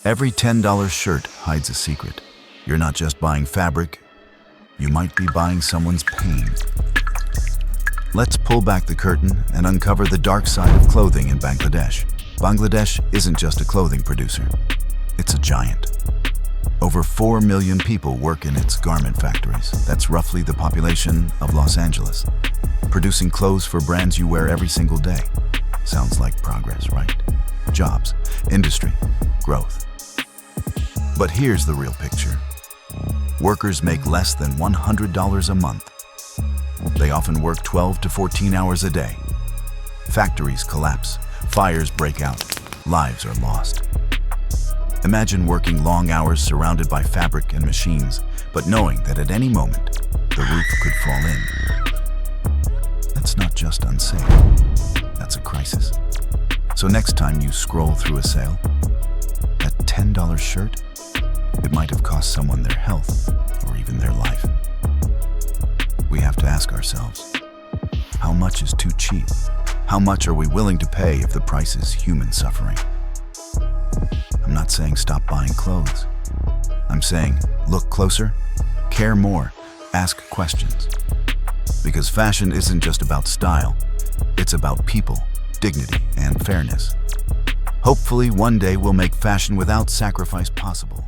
Every $10 shirt hides a secret. You're not just buying fabric, you might be buying someone's pain. Let's pull back the curtain and uncover the dark side of clothing in Bangladesh. Bangladesh isn't just a clothing producer, it's a giant. Over 4 million people work in its garment factories. That's roughly the population of Los Angeles, producing clothes for brands you wear every single day. Sounds like progress, right? Jobs, industry, growth. But here's the real picture. Workers make less than $100 a month. They often work 12 to 14 hours a day. Factories collapse, fires break out, lives are lost. Imagine working long hours surrounded by fabric and machines, but knowing that at any moment, the roof could fall in. That's not just unsafe, that's a crisis. So next time you scroll through a sale, that $10 shirt, it might have cost someone their health or even their life. We have to ask ourselves, how much is too cheap? How much are we willing to pay if the price is human suffering? I'm not saying stop buying clothes. I'm saying look closer, care more, ask questions. Because fashion isn't just about style, it's about people, dignity, and fairness. Hopefully, one day we'll make fashion without sacrifice possible.